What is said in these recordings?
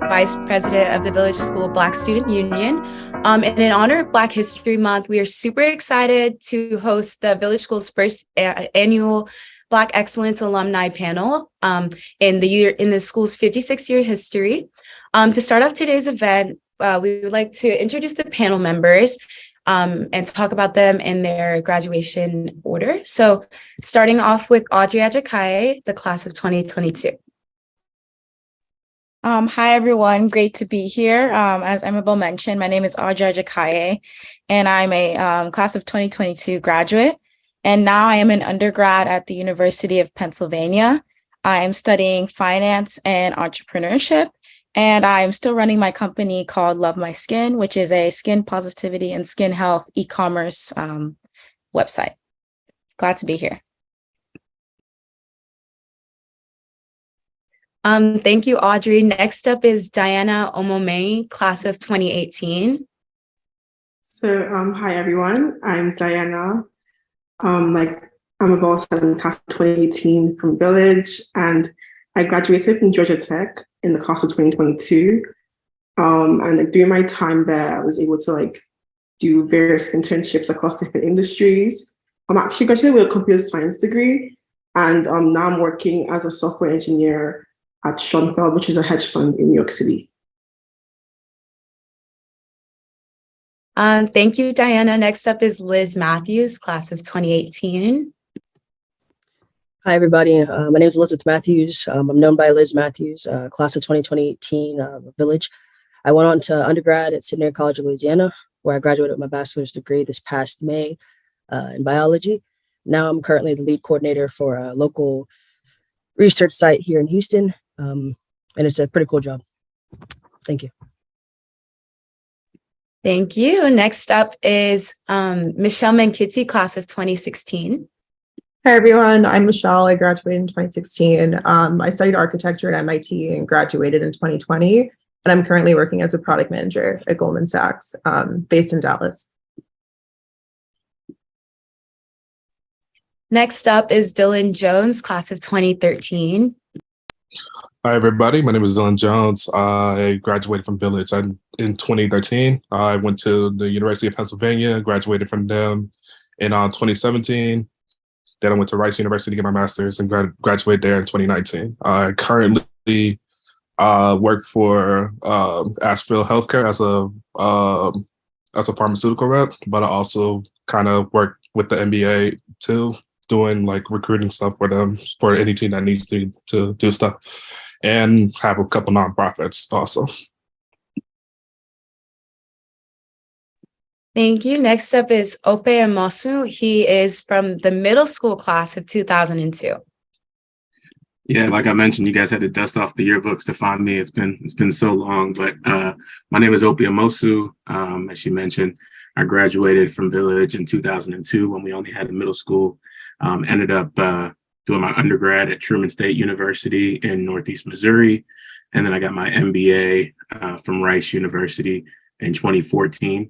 Vice President of the VHS Black Student Union. And in honor of Black History Month, we are super excited to host the Village School's first annual Black Excellence Alumni Panel in the school's 56-year history. To start off today's event, we would like to introduce the panel members and talk about them in their graduation order. So starting off with Audrey Ajakaye, the class of 2022. Hi, everyone. Great to be here. As Amabel mentioned, my name is Audrey Ajakaye, and I'm a class of 2022 graduate. And now I am an undergrad at the University of Pennsylvania. I am studying finance and entrepreneurship, and I'm still running my company called Love My Skin, which is a skin positivity and skin health e-commerce website. Glad to be here. Thank you, Audrey. Next up is Diana Omomei, class of 2018. So, hi everyone. I'm Diana. Like Amabel said, class of 2018 from Village, and I graduated from Georgia Tech in the class of 2022. And during my time there, I was able to do various internships across different industries. I'm actually graduated with a computer science degree, and now I'm working as a software engineer at Schoenfeld, which is a hedge fund in New York City. Thank you, Diana. Next up is Liz Matthews, class of 2018. Hi, everybody. My name is Elizabeth Matthews. I'm known by Liz Matthews, class of 2018 Village. I went on to undergrad at Sydney College of Louisiana, where I graduated with my bachelor's degree this past May in biology. Now I'm currently the lead coordinator for a local research site here in Houston, and it's a pretty cool job. Thank you. Thank you. Next up is Michelle Mankiti, class of 2016. Hi, everyone. I'm Michelle. I graduated in 2016. I studied architecture at MIT and graduated in 2020. And I'm currently working as a product manager at Goldman Sachs, based in Dallas. Next up is Dylan Jones, class of 2013. Hi, everybody. My name is Dylan Jones. I graduated from Village in 2013. I went to the University of Pennsylvania, graduated from them in 2017. Then I went to Rice University to get my master's and graduated there in 2019. I currently work for Asheville Healthcare as a pharmaceutical rep, but I also kind of work with the NBA too, doing recruiting stuff for them, for any team that needs to do stuff, and have a couple nonprofits also. Thank you. Next up is Ope Amosu. He is from the middle school class of 2002. Yeah, like I mentioned, you guys had to dust off the yearbooks to find me. It's been so long, but my name is Ope Amosu. As she mentioned, I graduated from Village in 2002 when we only had a middle school. Ended up doing my undergrad at Truman State University in Northeast Missouri. And then I got my MBA from Rice University in 2014.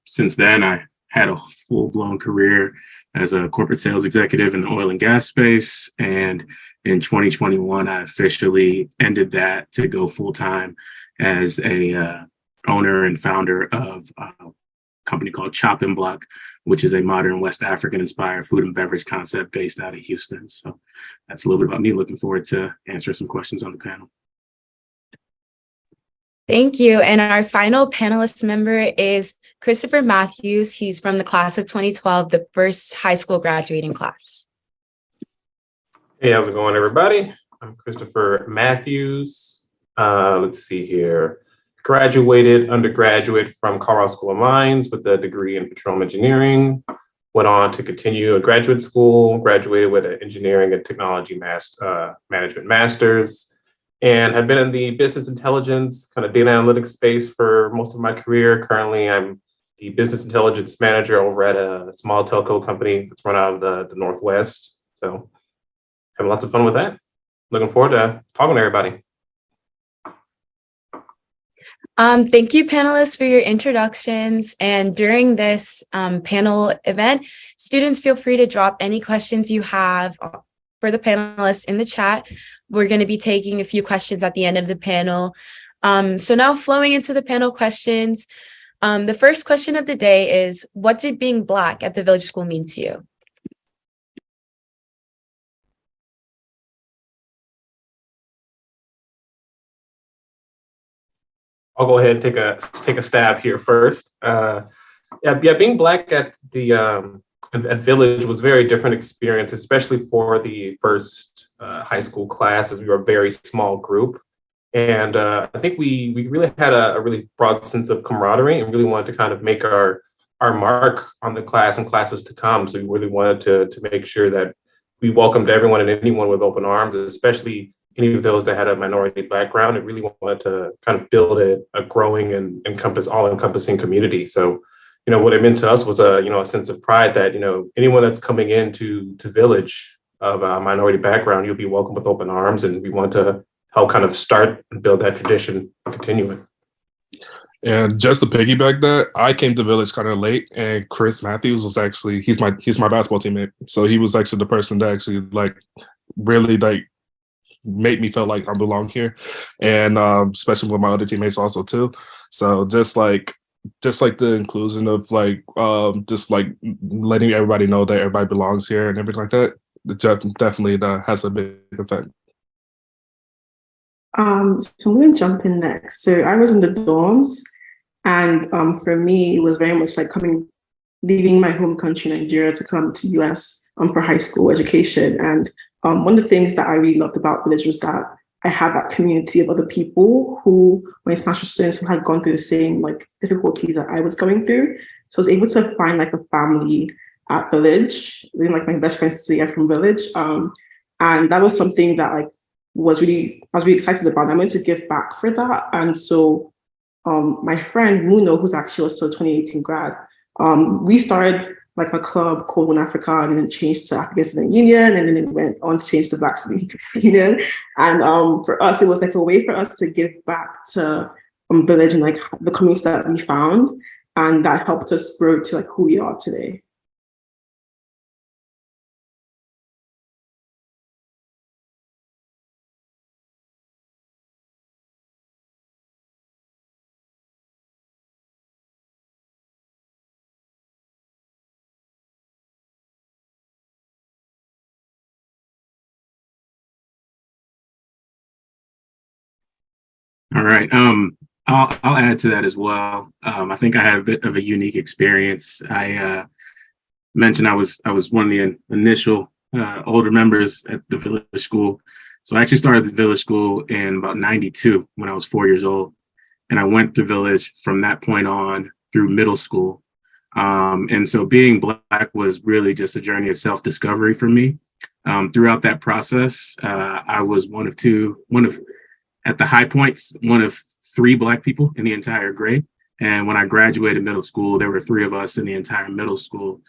Since then, I had a full-blown career as a corporate sales executive in the oil and gas space. And in 2021, I officially ended that to go full-time as a owner and founder of a company called Chop and Block, which is a modern West African-inspired food and beverage concept based out of Houston. So that's a little bit about me. Looking forward to answering some questions on the panel. Thank you. And our final panelist member is Christopher Matthews. He's from the class of 2012, the first high school graduating class. Hey, how's it going, everybody? I'm Christopher Matthews. Let's see here. Graduated undergraduate from Colorado School of Mines with a degree in petroleum engineering. Went on to continue a graduate school, graduated with an engineering and technology management master's, and have been in the business intelligence, kind of data analytics space for most of my career. Currently, I'm the business intelligence manager over at a small telco company that's run out of the Northwest. So having lots of fun with that. Looking forward to talking to everybody. Thank you, panelists, for your introductions. And during this panel event, students feel free to drop any questions you have for the panelists in the chat. We're going to be taking a few questions at the end of the panel. So now flowing into the panel questions, the first question of the day is, what did being Black at the Village School mean to you? I'll go ahead and take a stab here first. Being Black at the at Village was a very different experience, especially for the first high school class, as we were a very small group. And I think we really had a really broad sense of camaraderie and really wanted to kind of make our mark on the class and classes to come. So we really wanted to make sure that we welcomed everyone and anyone with open arms, especially any of those that had a minority background, and really wanted to kind of build a growing and all-encompassing community. So, what it meant to us was a sense of pride that, anyone that's coming into Village of a minority background, you'll be welcomed with open arms, and we want to help kind of start and build that tradition and continue it. And just to piggyback that, I came to Village kind of late, and Chris Matthews was actually he's my basketball teammate, so he was actually the person that actually really made me feel like I belong here, and especially with my other teammates also too. So just like the inclusion of just letting everybody know that everybody belongs here and everything like that, definitely has a big effect. So I'm gonna jump in next. So I was in the dorms, and for me, it was very much like leaving my home country, Nigeria, to come to US for high school education. And one of the things that I really loved about Village was that I had that community of other people who were international students who had gone through the same difficulties that I was going through. So I was able to find a family at Village. My best friends today are from Village, and that was something that I was really excited about. I wanted to give back for that, and so my friend Muno, who's actually also a 2018 grad, we started a club called One Africa, and then it changed to African Student Union, and then it went on to change to Black Student Union. And for us, it was a way for us to give back to Village and the community that we found, and that helped us grow to who we are today. All right. I'll add to that as well. I think I had a bit of a unique experience. I mentioned I was one of the initial older members at the Village School. So I actually started the Village School in about 92 when I was 4 years old. And I went to Village from that point on through middle school. And so being Black was really just a journey of self-discovery for me. Throughout that process, I was at the high points, one of 3 Black people in the entire grade. And when I graduated middle school, there were 3 of us in the entire middle school.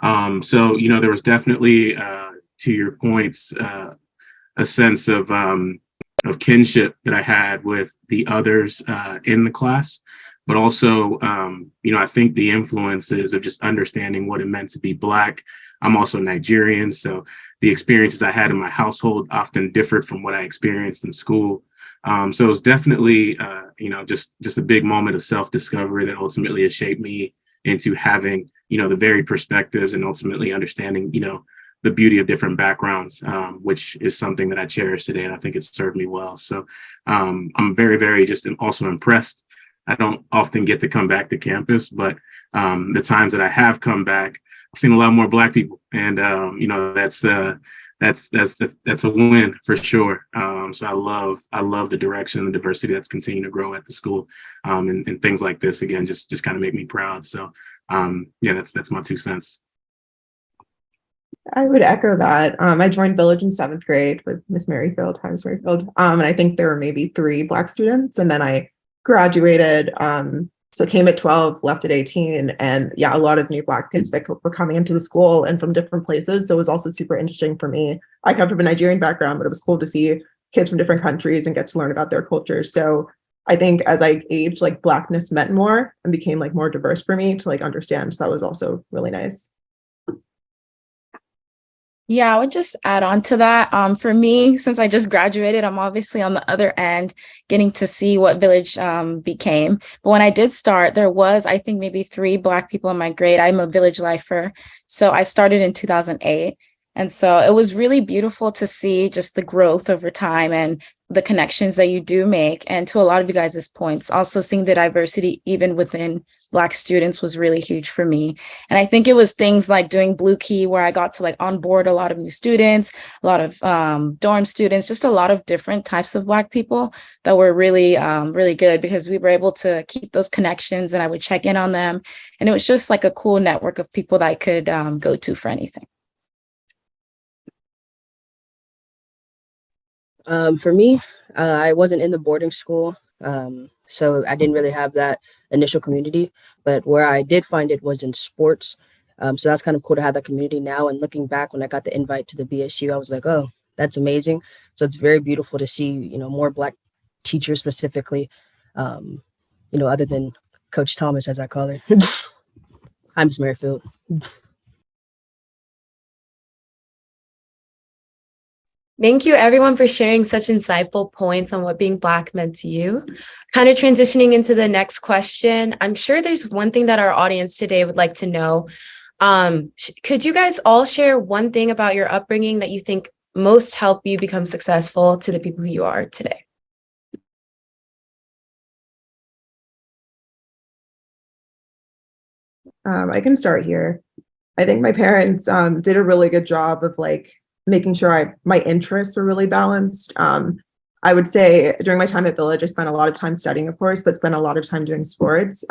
So, there was definitely, to your points, a sense of kinship that I had with the others in the class. But also, I think the influences of just understanding what it meant to be Black. I'm also Nigerian, so the experiences I had in my household often differed from what I experienced in school. So it was definitely, just a big moment of self-discovery that ultimately has shaped me into having, the varied perspectives and ultimately understanding, the beauty of different backgrounds, which is something that I cherish today. And I think it's served me well. So I'm very, very just also impressed. I don't often get to come back to campus, but the times that I have come back, I've seen a lot more Black people. And, that's a win for sure. So I love the direction and the diversity that's continuing to grow at the school, and things like this again just kind of make me proud. So that's my 2 cents. I would echo that. I joined Village in 7th grade with Miss Merrifield, hi Miss Merrifield, and I think there were maybe 3 Black students, and then I graduated. So came at 12, left at 18, and a lot of new Black kids that were coming into the school and from different places. So it was also super interesting for me. I come from a Nigerian background, but it was cool to see kids from different countries and get to learn about their cultures. So I think as I aged, Blackness meant more and became more diverse for me to understand. So that was also really nice. Yeah, I would just add on to that. For me, since I just graduated, I'm obviously on the other end getting to see what Village became. But when I did start, there was, I think, maybe 3 Black people in my grade. I'm a Village lifer. So I started in 2008. And so it was really beautiful to see just the growth over time and the connections that you do make. And to a lot of you guys' points, also seeing the diversity even within Black students was really huge for me. And I think it was things like doing Blue Key, where I got to like onboard a lot of new students, a lot of dorm students, just a lot of different types of Black people that were really, really good, because we were able to keep those connections and I would check in on them. And it was just like a cool network of people that I could go to for anything. For me, I wasn't in the boarding school, so I didn't really have that initial community. But where I did find it was in sports. So that's kind of cool to have that community now. And looking back, when I got the invite to the BSU, I was like, oh, that's amazing. So it's very beautiful to see, more Black teachers specifically, other than Coach Thomas, as I call her. I'm Miss Merrifield. Thank you, everyone, for sharing such insightful points on what being Black meant to you. Kind of transitioning into the next question, I'm sure there's one thing that our audience today would like to know. Could you guys all share one thing about your upbringing that you think most helped you become successful to the people who you are today? I can start here. I think my parents did a really good job of like making sure my interests were really balanced. I would say during my time at Village, I spent a lot of time studying, of course, but spent a lot of time doing sports.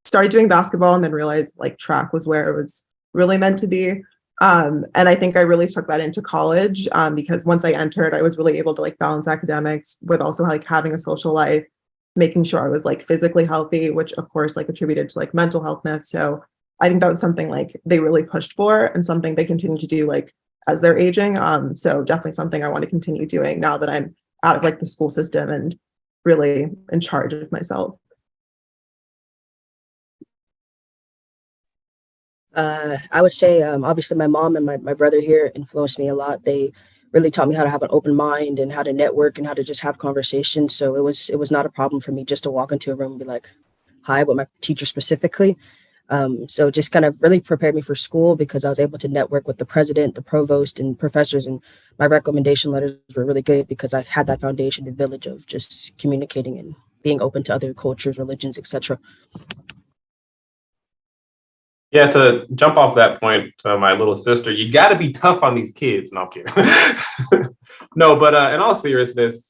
Started doing basketball and then realized like track was where it was really meant to be. And I think I really took that into college because once I entered, I was really able to like balance academics with also like having a social life, making sure I was like physically healthy, which of course like attributed to like mental healthness. So I think that was something like they really pushed for and something they continue to do like as they're aging. So definitely something I want to continue doing now that I'm out of like the school system and really in charge of myself. I would say, obviously, my mom and my brother here influenced me a lot. They really taught me how to have an open mind and how to network and how to just have conversations. So it was not a problem for me just to walk into a room and be like, "Hi," with my teacher specifically. So just kind of really prepared me for school because I was able to network with the president, the provost, and professors, and my recommendation letters were really good because I had that foundation in Village of just communicating and being open to other cultures, religions, etc. Yeah, to jump off that point, my little sister, you got to be tough on these kids. No, I'm kidding. No, but in all seriousness,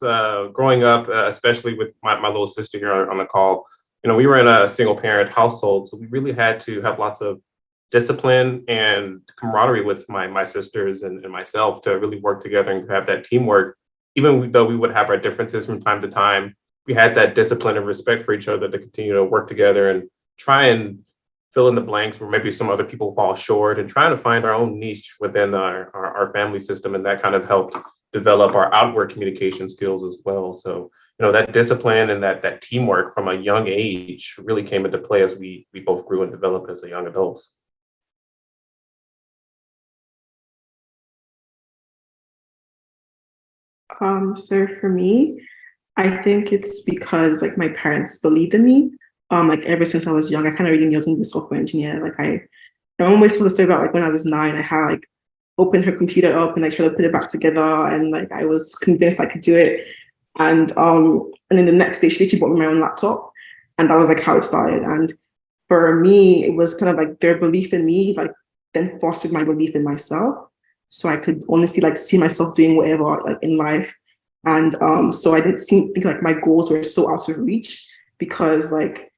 growing up, especially with my little sister here on the call, we were in a single parent household, so we really had to have lots of discipline and camaraderie with my sisters and myself to really work together and have that teamwork. Even though we would have our differences from time to time, we had that discipline and respect for each other to continue to work together and try and fill in the blanks where maybe some other people fall short and trying to find our own niche within our family system. And that kind of helped develop our outward communication skills as well. So, that discipline and that teamwork from a young age really came into play as we both grew and developed as a young adults. So for me, I think it's because like my parents believed in me. Like ever since I was young, I kind of really knew I was going to be a software engineer. Like I always told a story about like when I was 9, I had like opened her computer up and like tried to put it back together, and like I was convinced I could do it. And then the next day she literally bought me my own laptop, and that was like how it started. And for me, it was kind of like their belief in me, like then fostered my belief in myself. So I could honestly like see myself doing whatever like in life. And so I didn't think like my goals were so out of reach because like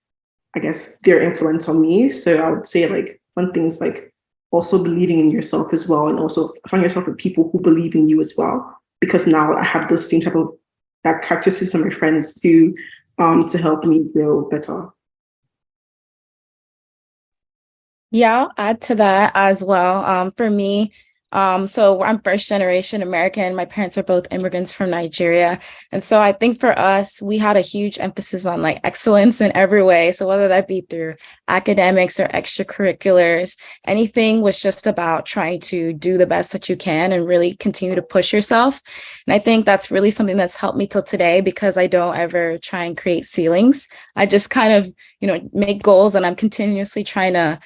I guess their influence on me. So I would say like one thing is like also believing in yourself as well, and also find yourself with people who believe in you as well. Because now I have those same type of that characteristics of my friends to help me grow better. Yeah, I'll add to that as well. For me, So I'm first generation American. My parents are both immigrants from Nigeria. And so I think for us, we had a huge emphasis on like excellence in every way. So whether that be through academics or extracurriculars, anything was just about trying to do the best that you can and really continue to push yourself. And I think that's really something that's helped me till today, because I don't ever try and create ceilings. I just kind of, make goals, and I'm continuously trying to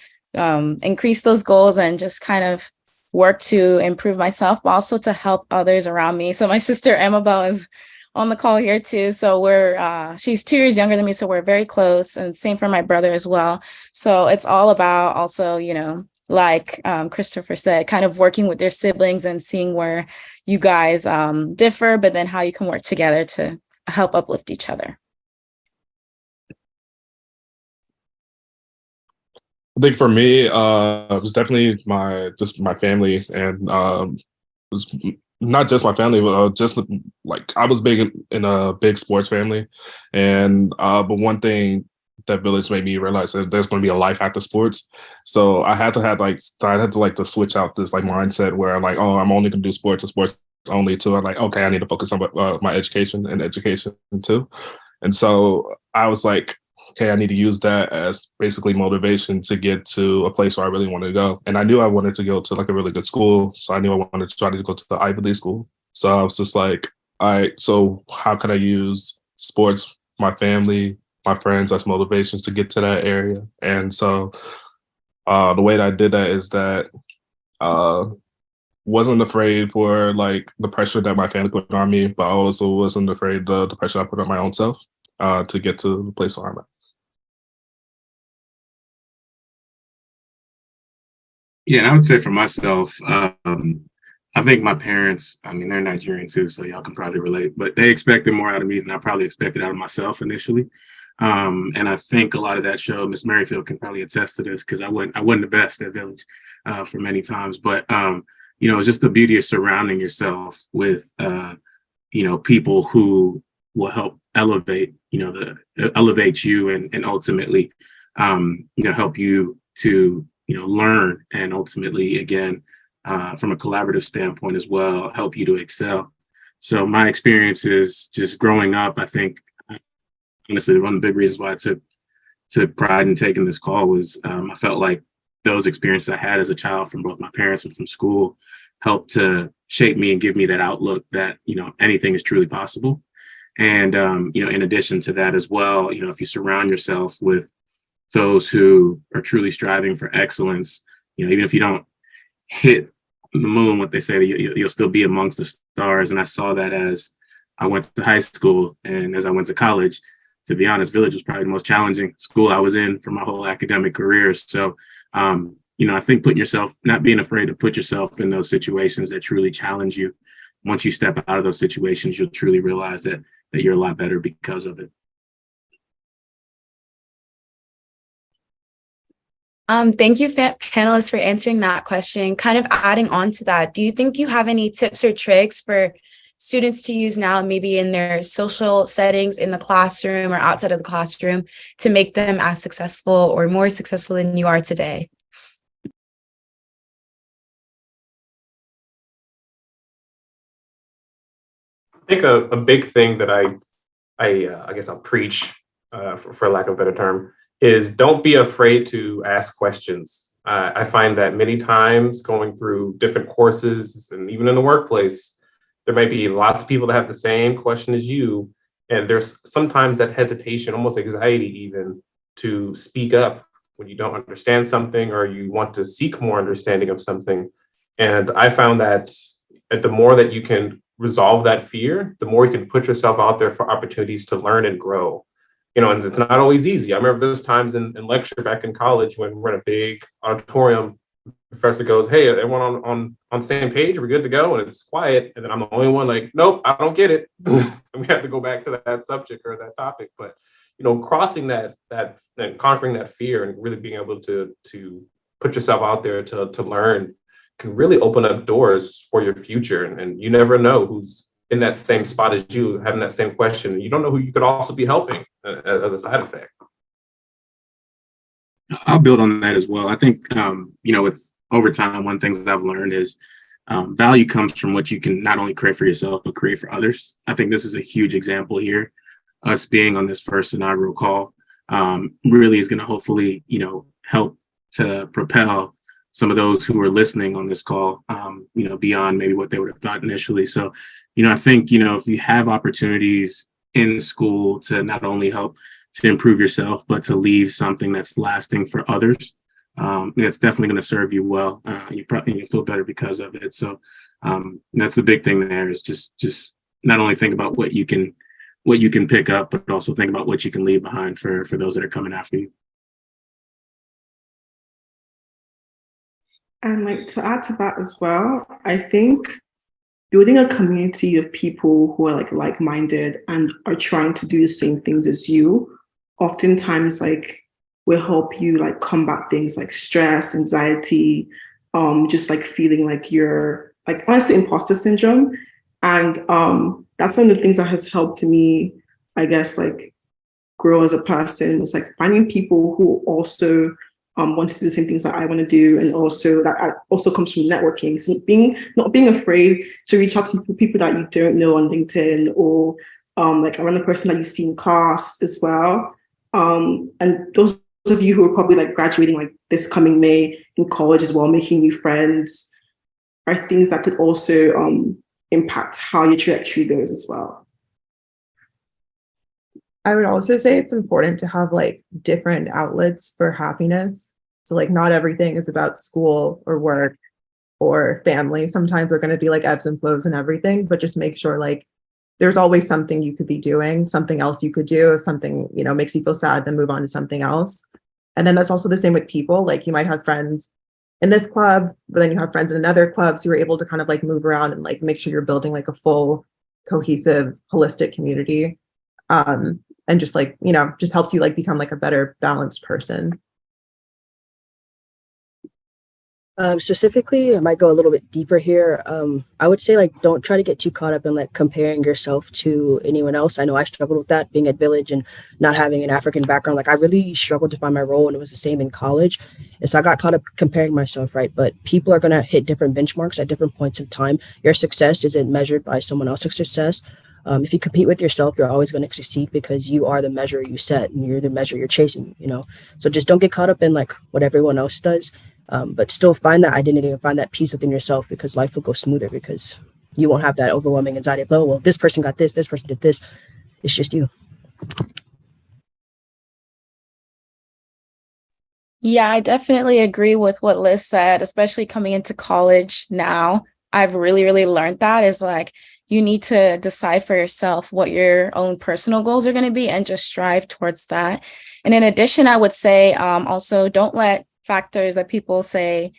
increase those goals and just kind of work to improve myself, but also to help others around me. So my sister Amabel is on the call here too. So she's 2 years younger than me, so we're very close, and same for my brother as well. So it's all about also, like Christopher said, kind of working with their siblings and seeing where you guys differ, but then how you can work together to help uplift each other. I think for me, it was definitely my family, and it was not just my family, but just like I was big in a big sports family, and but one thing that Village made me realize that there's going to be a life after sports. So I had to switch out this like mindset where I'm like, oh, I'm only going to do sports and sports only, to I'm like, okay, I need to focus on my education and education too. And so I was like, okay, I need to use that as basically motivation to get to a place where I really wanted to go. And I knew I wanted to go to like a really good school. So I knew I wanted to try to go to the Ivy League school. So I was just like, all right, so how can I use sports, my family, my friends as motivations to get to that area? And so the way that I did that is that wasn't afraid for like the pressure that my family put on me, but I also wasn't afraid of the pressure I put on my own self to get to the place where I'm at. Yeah, and I would say for myself, I think my parents, I mean, they're Nigerian too, so y'all can probably relate, but they expected more out of me than I probably expected out of myself initially. And I think a lot of that show, Miss Merrifield can probably attest to this, because I wasn't the best at Village for many times, but it's just the beauty of surrounding yourself with people who will help elevate, elevate you, and ultimately help you to learn, and ultimately, again, from a collaborative standpoint as well, help you to excel. So my experiences just growing up, I think, honestly, one of the big reasons why I took pride in taking this call was I felt like those experiences I had as a child from both my parents and from school helped to shape me and give me that outlook that, anything is truly possible. And, in addition to that as well, if you surround yourself with those who are truly striving for excellence, even if you don't hit the moon, what they say, you'll still be amongst the stars. And I saw that as I went to high school and as I went to college. To be honest, Village was probably the most challenging school I was in for my whole academic career. So, I think not being afraid to put yourself in those situations that truly challenge you. Once you step out of those situations, you'll truly realize that you're a lot better because of it. Thank you, panelists, for answering that question. Kind of adding on to that, do you think you have any tips or tricks for students to use now, maybe in their social settings, in the classroom or outside of the classroom, to make them as successful or more successful than you are today? I think a big thing that I guess I'll preach, for lack of a better term, is don't be afraid to ask questions. I find that many times going through different courses and even in the workplace, there may be lots of people that have the same question as you. And there's sometimes that hesitation, almost anxiety even, to speak up when you don't understand something or you want to seek more understanding of something. And I found that the more that you can resolve that fear, the more you can put yourself out there for opportunities to learn and grow. And it's not always easy. I remember there's times in lecture back in college when we're in a big auditorium, the professor goes, "Hey, everyone on the same page? We're good to go?" And it's quiet. And then I'm the only one like, "Nope, I don't get it." And we have to go back to that subject or that topic. But, crossing that and conquering that fear and really being able to put yourself out there to learn can really open up doors for your future. And you never know who's in that same spot as you, having that same question. You don't know who you could also be helping as a side effect. I'll build on that as well. I think, with over time, one of the things that I've learned is value comes from what you can not only create for yourself, but create for others. I think this is a huge example here. Us being on this first inaugural call really is going to hopefully, help to propel some of those who are listening on this call, beyond maybe what they would have thought initially. So, I think, if you have opportunities in school to not only help to improve yourself, but to leave something that's lasting for others, it's definitely going to serve you well. You feel better because of it. So that's the big thing there is just not only think about what you can pick up, but also think about what you can leave behind for those that are coming after you. And like to add to that as well, I think building a community of people who are like-minded and are trying to do the same things as you, oftentimes like will help you like combat things like stress, anxiety, just like feeling like you're like honestly imposter syndrome. And that's one of the things that has helped me, I guess, like grow as a person. It's like finding people who also want to do the same things that I want to do, and also that also comes from networking. So not being afraid to reach out to people that you don't know on LinkedIn, or like around the person that you see in class as well. And those of you who are probably like graduating like this coming May in college as well, making new friends, are things that could also impact how your trajectory goes as well. I would also say it's important to have like different outlets for happiness. So like not everything is about school or work or family. Sometimes they're going to be like ebbs and flows and everything, but just make sure like there's always something you could be doing, something else you could do. If something, makes you feel sad, then move on to something else. And then that's also the same with people. Like you might have friends in this club, but then you have friends in another club. So you're able to kind of like move around and like make sure you're building like a full, cohesive, holistic community. And just like, just helps you like become like a better balanced person. Specifically, I might go a little bit deeper here. I would say like don't try to get too caught up in like comparing yourself to anyone else. I know I struggled with that being at Village and not having an African background. Like I really struggled to find my role, and it was the same in college. And so I got caught up comparing myself, right? But people are gonna hit different benchmarks at different points in time. Your success isn't measured by someone else's success. If you compete with yourself, you're always going to succeed because you are the measure you set and you're the measure you're chasing, So just don't get caught up in like what everyone else does, but still find that identity and find that peace within yourself, because life will go smoother because you won't have that overwhelming anxiety of, oh, well, this person got this person did this. It's just you. Yeah, I definitely agree with what Liz said, especially coming into college now. I've really, really learned that is like, you need to decide for yourself what your own personal goals are going to be and just strive towards that. And in addition, I would say also don't let factors that people say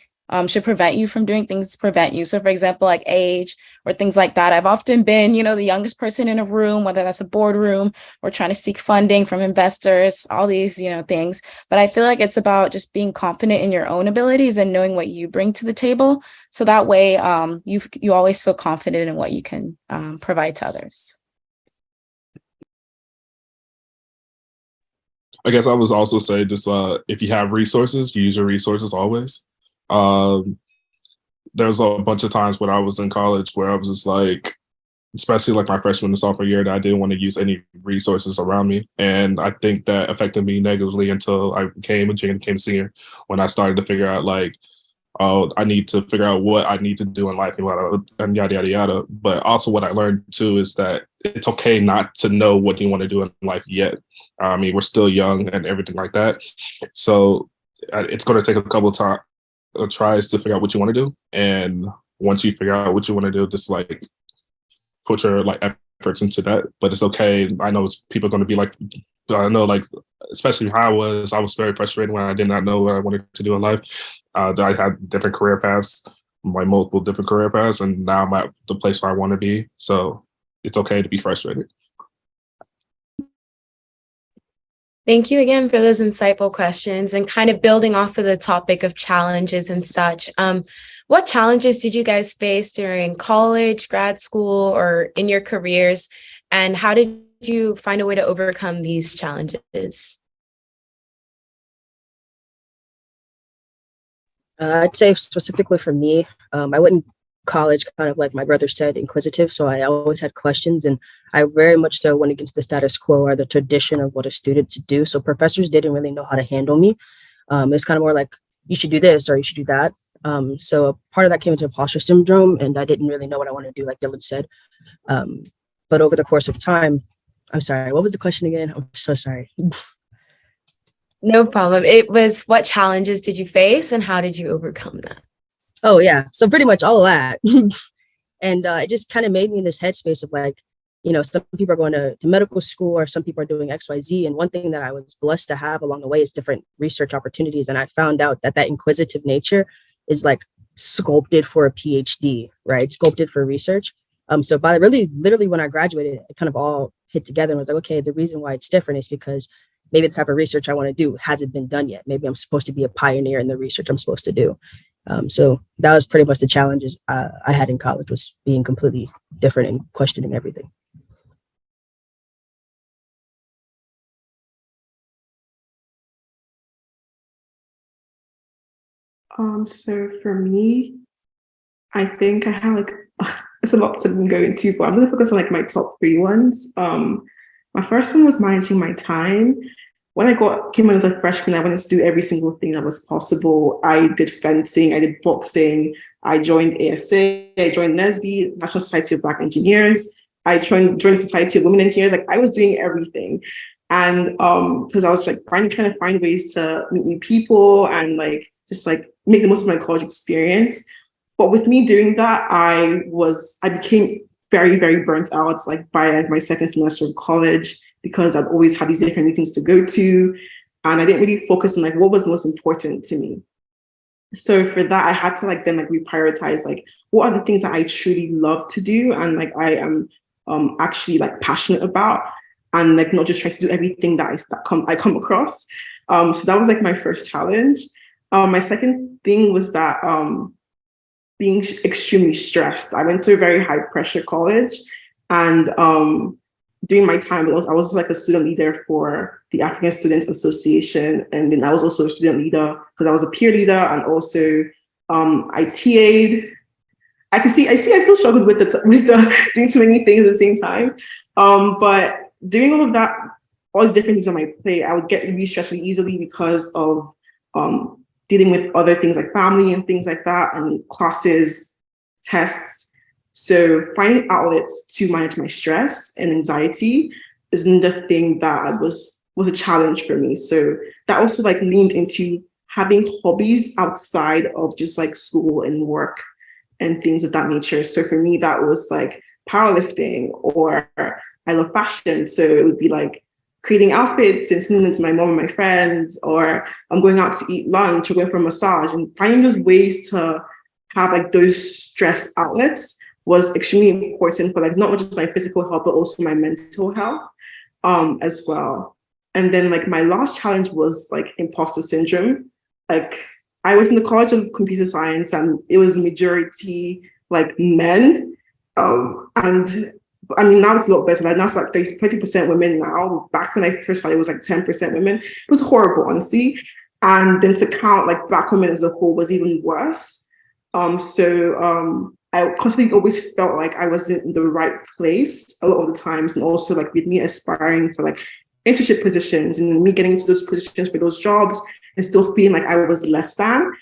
should prevent you from doing things prevent you. So for example, like age or things like that. I've often been, the youngest person in a room, whether that's a boardroom or trying to seek funding from investors, all these, things. But I feel like it's about just being confident in your own abilities and knowing what you bring to the table. So that way you always feel confident in what you can provide to others. I guess I would also say just if you have resources, use your resources always. There's a bunch of times when I was in college where I was just like, especially like my freshman and sophomore year, that I didn't want to use any resources around me. And I think that affected me negatively until I became a junior, became a senior, when I started to figure out like, oh, I need to figure out what I need to do in life and yada, yada, yada. But also what I learned too is that it's okay not to know what you want to do in life yet. I mean, we're still young and everything like that. So it's going to take a couple of tries to figure out what you want to do. And once you figure out what you want to do, just like put your like efforts into that. But it's okay. I know people are going to be like, I know like, especially how I was very frustrated when I did not know what I wanted to do in life. I had different career paths, like multiple different career paths, and now I'm at the place where I want to be. So it's okay to be frustrated. Thank you again for those insightful questions, and kind of building off of the topic of challenges and such. What challenges did you guys face during college, grad school, or in your careers? And how did you find a way to overcome these challenges? I'd say specifically for me, I wouldn't college, kind of like my brother said, inquisitive. So I always had questions, and I very much so went against the status quo or the tradition of what a student to do. So professors didn't really know how to handle me. It's kind of more like, you should do this or you should do that. So a part of that came into imposter syndrome, and I didn't really know what I wanted to do, like Dylan said. But over the course of time, I'm sorry, what was the question again? I'm so sorry. No problem. It was, what challenges did you face and how did you overcome that? Oh yeah, so pretty much all of that. And it just kind of made me in this headspace of like, some people are going to medical school or some people are doing XYZ. And one thing that I was blessed to have along the way is different research opportunities. And I found out that inquisitive nature is like sculpted for a PhD, right? Sculpted for research. So by literally when I graduated, it kind of all hit together and was like, okay, the reason why it's different is because maybe the type of research I want to do hasn't been done yet. Maybe I'm supposed to be a pioneer in the research I'm supposed to do. So that was pretty much the challenges I had in college, was being completely different and questioning everything. So for me, I think I have like it's a lot to go into, but I'm gonna focus on like my top three ones. My first one was managing my time. When I came in as a freshman, I wanted to do every single thing that was possible. I did fencing, I did boxing, I joined ASA, I joined NSB, National Society of Black Engineers. I joined the Society of Women Engineers. Like I was doing everything. And because I was like trying to find ways to meet new people and like just like make the most of my college experience. But with me doing that, I became very, very burnt out like by like, my second semester of college, because I'd always had these different meetings to go to. And I didn't really focus on like what was most important to me. So for that, I had to like then like reprioritize like what are the things that I truly love to do and like I am actually like passionate about, and like not just try to do everything that I come across. So that was like my first challenge. My second thing was that being extremely stressed. I went to a very high pressure college, and during my time, I was like a student leader for the African Student Association, and then I was also a student leader because I was a peer leader, and also I TA'd. I still struggled with doing too many things at the same time. But doing all of that, all the different things on my plate, I would get really stressed really easily because of dealing with other things like family and things like that, and classes, tests. So finding outlets to manage my stress and anxiety isn't the thing that was a challenge for me. So that also like leaned into having hobbies outside of just like school and work and things of that nature. So for me, that was like powerlifting, or I love fashion. So it would be like creating outfits and sending them to my mom and my friends, or I'm going out to eat lunch or going for a massage, and finding those ways to have like those stress outlets was extremely important for like not just my physical health, but also my mental health as well. And then like my last challenge was like imposter syndrome. Like I was in the College of Computer Science and it was majority like men. And I mean, now it's a lot better. Like now it's about 30% women now. Back when I first started, it was like 10% women. It was horrible, honestly. And then to count like Black women as a whole was even worse. I constantly always felt like I wasn't in the right place a lot of the times. And also like with me aspiring for like internship positions and me getting into those positions for those jobs and still feeling like I was less than.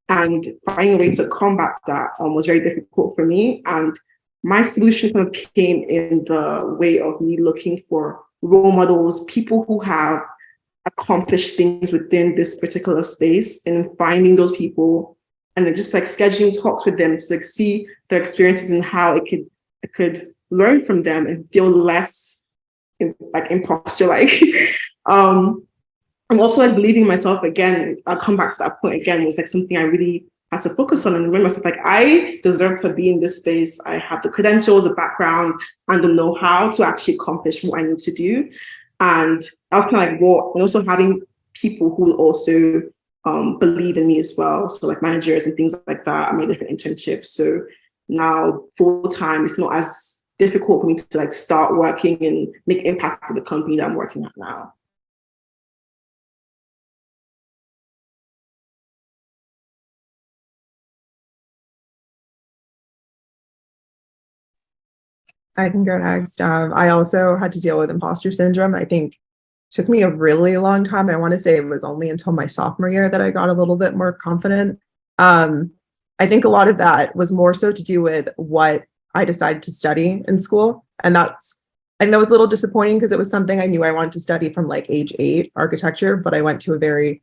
And finding a way to combat that was very difficult for me. And my solution kind of came in the way of me looking for role models, people who have accomplished things within this particular space, and finding those people and then just like scheduling talks with them to like see their experiences and how I could learn from them and feel less like imposter like. I'm also like believing myself again. I'll come back to that point again. Was like something I really had to focus on and remind myself like I deserve to be in this space. I have the credentials, the background, and the know-how to actually accomplish what I need to do. And I was kind of like, well, and also having people who also believe in me as well. So like managers and things like that. I made different internships. So now full time, it's not as difficult for me to like start working and make impact for the company that I'm working at now. I can go next. I also had to deal with imposter syndrome. I think it took me a really long time. I want to say it was only until my sophomore year that I got a little bit more confident. I think a lot of that was more so to do with what I decided to study in school. And I think that was a little disappointing because it was something I knew I wanted to study from like age 8, architecture, but I went to a very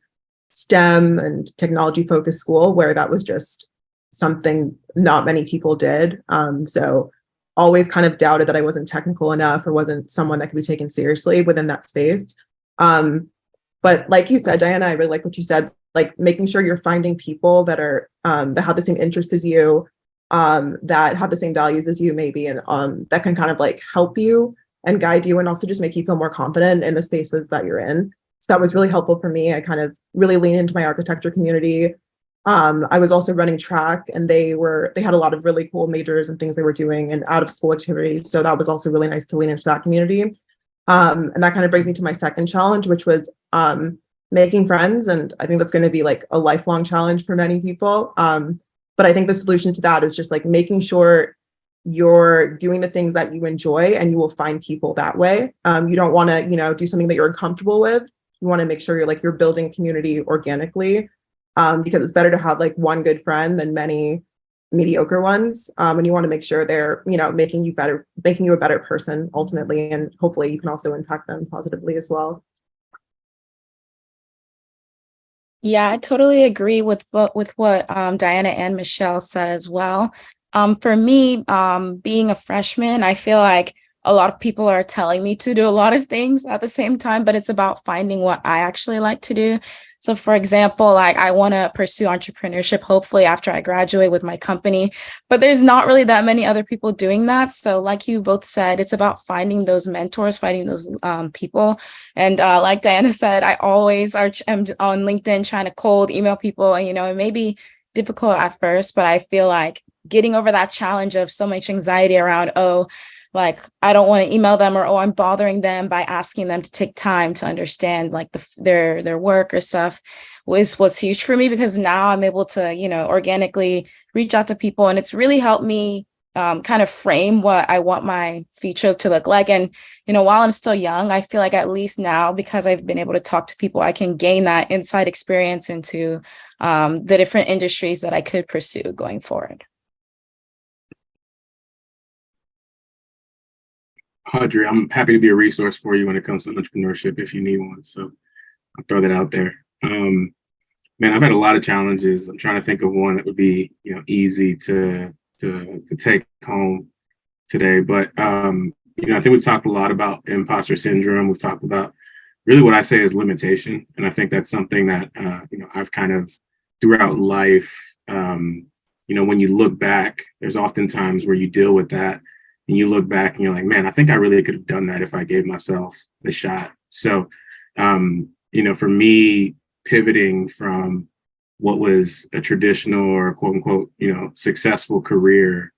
STEM and technology focused school where that was just something not many people did. So always kind of doubted that I wasn't technical enough or wasn't someone that could be taken seriously within that space. But like you said, Diana, I really like what you said, like making sure you're finding people that are that have the same interests as you, that have the same values as you maybe, and that can kind of like help you and guide you and also just make you feel more confident in the spaces that you're in. So that was really helpful for me. I kind of really leaned into my architecture community. I was also running track, and they had a lot of really cool majors and things they were doing and out of school activities. So that was also really nice to lean into that community. And that kind of brings me to my second challenge, which was making friends. And I think that's going to be like a lifelong challenge for many people. But I think the solution to that is just like making sure you're doing the things that you enjoy, and you will find people that way. You don't want to, do something that you're uncomfortable with. You want to make sure you're building community organically, because it's better to have like one good friend than many mediocre ones. And you want to make sure they're, making you a better person ultimately. And hopefully you can also impact them positively as well. Yeah, I totally agree with what Diana and Michelle said as well. For me, being a freshman, I feel like a lot of people are telling me to do a lot of things at the same time, but it's about finding what I actually like to do. So for example, like I want to pursue entrepreneurship, hopefully after I graduate with my company, but there's not really that many other people doing that. So like you both said, it's about finding those mentors, finding those people. And like Diana said, I always am on LinkedIn trying to cold email people, and, it may be difficult at first, but I feel like getting over that challenge of so much anxiety around, like I don't want to email them, or I'm bothering them by asking them to take time to understand like their work or stuff was huge for me, because now I'm able to organically reach out to people, and it's really helped me kind of frame what I want my future to look like. And while I'm still young, I feel like at least now, because I've been able to talk to people, I can gain that inside experience into the different industries that I could pursue going forward. Audrey, I'm happy to be a resource for you when it comes to entrepreneurship if you need one. So I'll throw that out there. Man, I've had a lot of challenges. I'm trying to think of one that would be, easy to take home today. But I think we've talked a lot about imposter syndrome. We've talked about really what I say is limitation, and I think that's something that I've kind of throughout life. When you look back, there's often times where you deal with that. And you look back and you're like, man, I think I really could have done that if I gave myself the shot. So, for me, pivoting from what was a traditional or quote unquote, successful career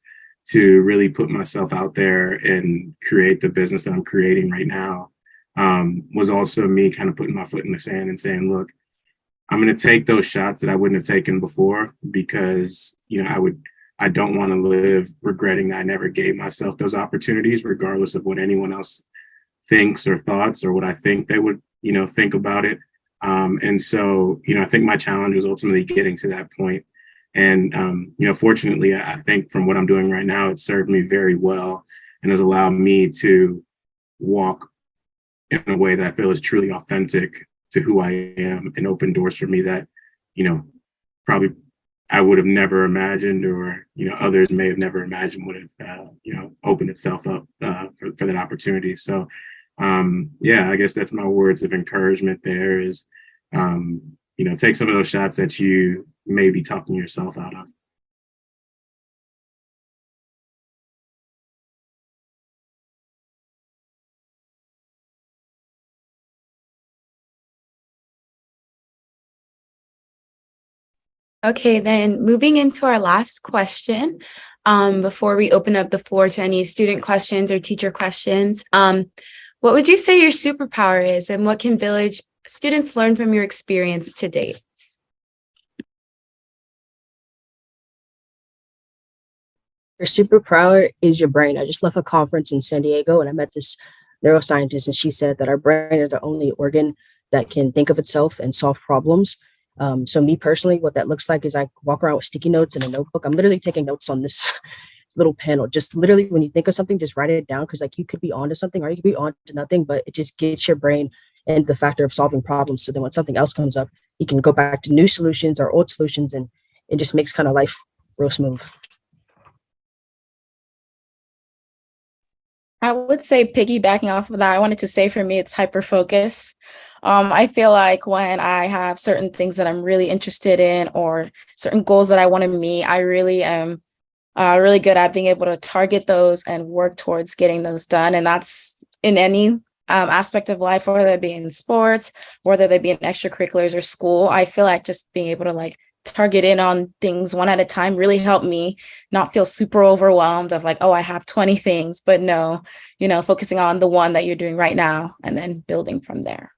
to really put myself out there and create the business that I'm creating right now, was also me kind of putting my foot in the sand and saying, look, I'm going to take those shots that I wouldn't have taken before, because, I don't want to live regretting that I never gave myself those opportunities, regardless of what anyone else thinks or thoughts or what I think they would, think about it. And so, I think my challenge was ultimately getting to that point. And, fortunately, I think from what I'm doing right now, it served me very well and has allowed me to walk in a way that I feel is truly authentic to who I am, and open doors for me that, probably I would have never imagined, or others may have never imagined would have opened itself up for that opportunity. So I guess that's my words of encouragement. There is take some of those shots that you may be talking yourself out of. Okay, then moving into our last question, before we open up the floor to any student questions or teacher questions, what would you say your superpower is, and what can Village students learn from your experience to date? superpower is your brain. I just left a conference in San Diego and I met this neuroscientist, and she said that our brain is the only organ that can think of itself and solve problems. So me personally, what that looks like is I walk around with sticky notes and a notebook. I'm literally taking notes on this little panel. Just literally, when you think of something, just write it down, because like you could be onto something or you could be onto nothing, but it just gets your brain and the factor of solving problems. So then when something else comes up, you can go back to new solutions or old solutions, and it just makes kind of life real smooth. I would say, piggybacking off of that, I wanted to say for me, it's hyper focus. I feel like when I have certain things that I'm really interested in or certain goals that I want to meet, I really am really good at being able to target those and work towards getting those done. And that's in any aspect of life, whether it be in sports, whether they be in extracurriculars or school. I feel like just being able to like target in on things one at a time really helped me not feel super overwhelmed of like, oh, I have 20 things, but no, focusing on the one that you're doing right now and then building from there.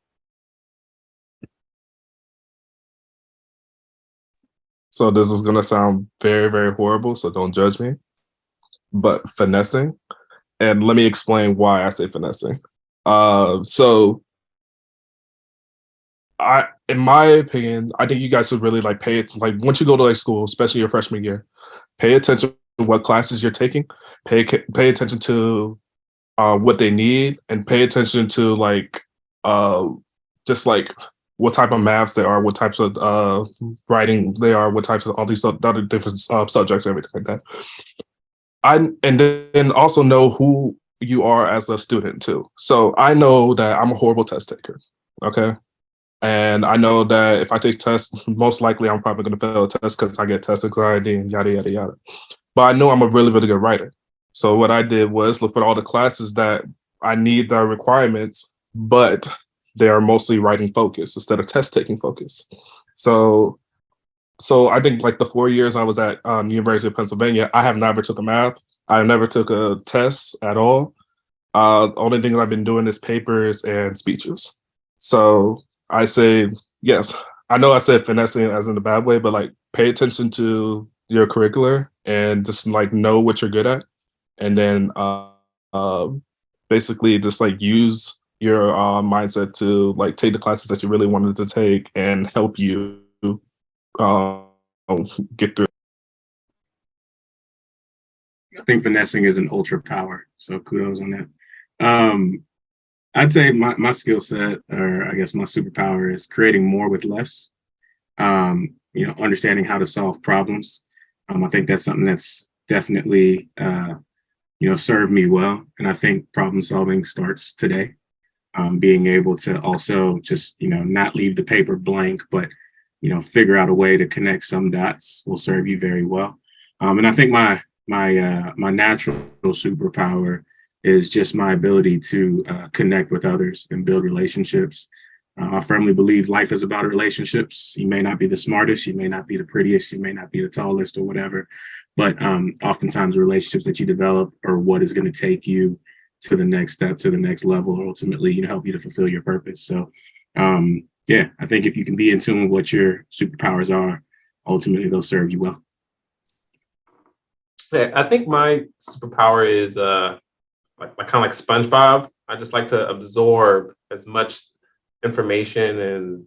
So this is going to sound very, very horrible, so don't judge me. But finessing, and let me explain why I say finessing. In my opinion, I think you guys should really like pay it. Like once you go to like school, especially your freshman year, pay attention to what classes you're taking. Pay attention to what they need, and pay attention to like just like what type of maths there are, what types of writing they are, what types of all these other different subjects, everything like that. And then also know who you are as a student too. So I know that I'm a horrible test taker. Okay. And I know that if I take tests, most likely I'm probably going to fail a test because I get test anxiety and yada, yada, yada. But I know I'm a really, really good writer. So what I did was look for all the classes that I need the requirements, but they are mostly writing focused instead of test taking focus. So I think like the 4 years I was at University of Pennsylvania, I have never took a math. I never took a test at all. Only thing that I've been doing is papers and speeches. So I say, yes, I know I said finessing as in a bad way, but like pay attention to your curricular and just like know what you're good at. And then basically just like use your mindset to like take the classes that you really wanted to take and help you get through. I think finessing is an ultra power. So kudos on that. I'd say my skill set, or I guess my superpower, is creating more with less. Understanding how to solve problems. I think that's something that's definitely served me well. And I think problem solving starts today. Being able to also just not leave the paper blank, but figure out a way to connect some dots will serve you very well. And I think my natural superpower is just my ability to connect with others and build relationships. I firmly believe life is about relationships. You may not be the smartest, you may not be the prettiest, you may not be the tallest or whatever, but oftentimes relationships that you develop are what is going to take you to the next step, to the next level, or ultimately help you to fulfill your purpose. So I think if you can be in tune with what your superpowers are, ultimately they'll serve you well. Yeah, I think my superpower is like kind of like SpongeBob. I just like to absorb as much information and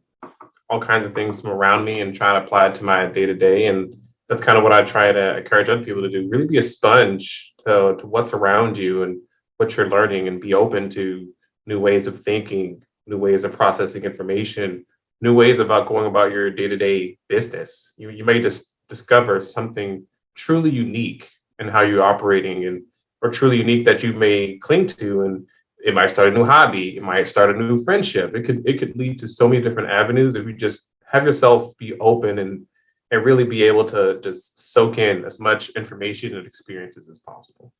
all kinds of things from around me and try to apply it to my day to day. And that's kind of what I try to encourage other people to do. Really be a sponge to what's around you and what you're learning, and be open to new ways of thinking, new ways of processing information, new ways about going about your day to day business. You may just discover something truly unique in how you're operating, or truly unique that you may cling to, and it might start a new hobby, it might start a new friendship. It could lead to so many different avenues if you just have yourself be open and really be able to just soak in as much information and experiences as possible.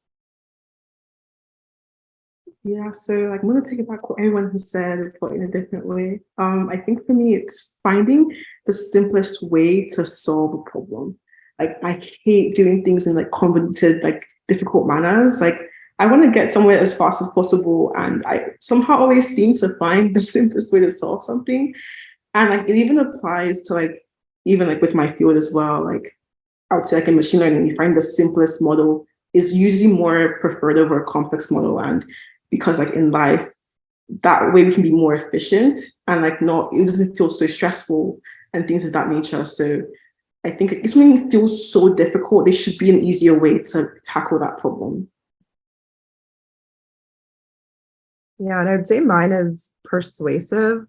Yeah, so like I'm gonna take it back what everyone has said, but in a different way. I think for me, it's finding the simplest way to solve a problem. Like I hate doing things in like convoluted, like difficult manners. Like I want to get somewhere as fast as possible, and I somehow always seem to find the simplest way to solve something. And like it even applies to like even like with my field as well. Like I would say like in machine learning, you find the simplest model is usually more preferred over a complex model. And because like in life, that way we can be more efficient and like not, it doesn't feel so stressful and things of that nature. So I think it's when it feels so difficult, there should be an easier way to tackle that problem. Yeah, and I'd say mine is persuasive.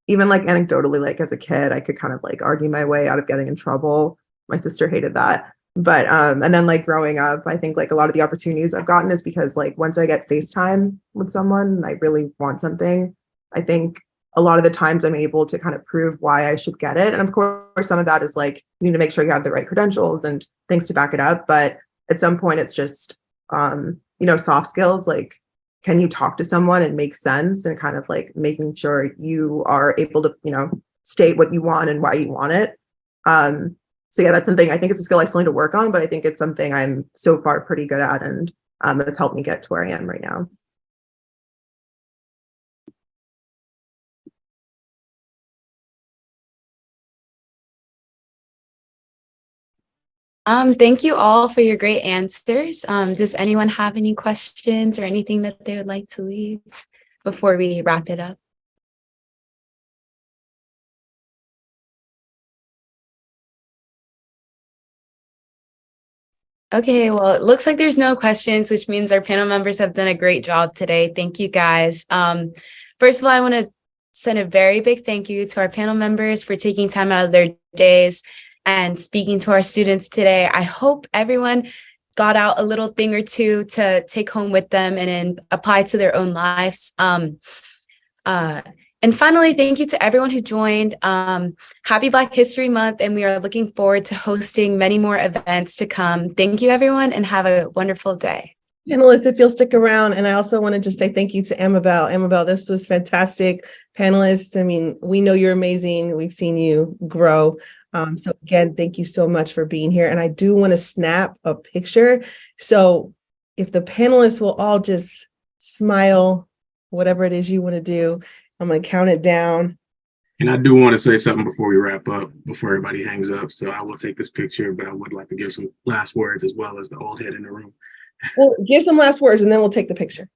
Even like anecdotally, like as a kid, I could kind of like argue my way out of getting in trouble. My sister hated that. But and then like growing up, I think like a lot of the opportunities I've gotten is because like once I get FaceTime with someone and I really want something, I think a lot of the times I'm able to kind of prove why I should get it. And of course, some of that is like you need to make sure you have the right credentials and things to back it up. But at some point, it's just soft skills, like can you talk to someone and make sense and kind of like making sure you are able to, state what you want and why you want it. So yeah, that's something I think it's a skill I still need to work on, but I think it's something I'm so far pretty good at, and it's helped me get to where I am right now. Thank you all for your great answers. Does anyone have any questions or anything that they would like to leave before we wrap it up? Okay, well, it looks like there's no questions, which means our panel members have done a great job today. Thank you, guys. First of all, I want to send a very big thank you to our panel members for taking time out of their days and speaking to our students today. I hope everyone got out a little thing or two to take home with them and then apply to their own lives. And finally, thank you to everyone who joined. Happy Black History Month, and we are looking forward to hosting many more events to come. Thank you, everyone, and have a wonderful day. Panelists, if you'll stick around, and I also want to just say thank you to Amabel. Amabel, this was fantastic. Panelists, I mean, we know you're amazing. We've seen you grow. So again, thank you so much for being here. And I do want to snap a picture. So if the panelists will all just smile, whatever it is you want to do, I'm going to count it down. And I do want to say something before we wrap up, before everybody hangs up. So I will take this picture, but I would like to give some last words as well as the old head in the room. Well, give some last words and then we'll take the picture.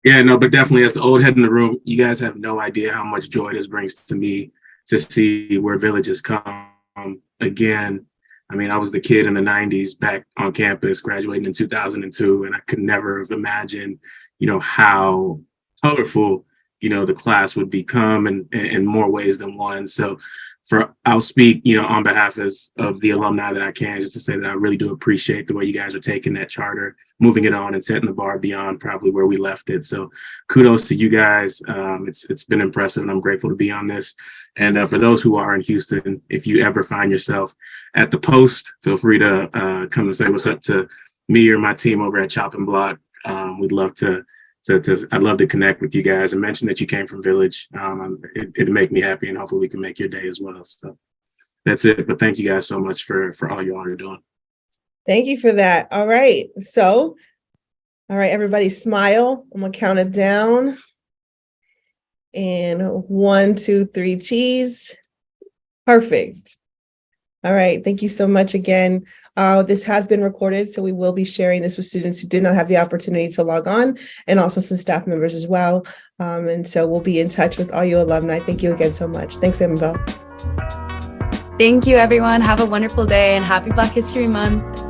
Yeah, no, but definitely as the old head in the room, you guys have no idea how much joy this brings to me to see where Village has come. Again, I mean, I was the kid in the 90s back on campus, graduating in 2002, and I could never have imagined, how colorful, the class would become in more ways than one. So I'll speak, on behalf of the alumni that I can, just to say that I really do appreciate the way you guys are taking that charter, moving it on and setting the bar beyond probably where we left it. So kudos to you guys. It's been impressive and I'm grateful to be on this. And for those who are in Houston, if you ever find yourself at the post, feel free to come and say what's up to me or my team over at Chop and Block. We'd love I'd love to connect with you guys and mention that you came from Village. It'd make me happy and hopefully we can make your day as well. So that's it. But thank you guys so much for all y'all are doing. Thank you for that. All right. So, all right, everybody smile. I'm going to count it down. And 1, 2, 3, cheese. Perfect. All right. Thank you so much again. This has been recorded, so we will be sharing this with students who did not have the opportunity to log on, and also some staff members as well. And so we'll be in touch with all you alumni. Thank you again so much. Thanks, Amabel. Thank you, everyone. Have a wonderful day and happy Black History Month.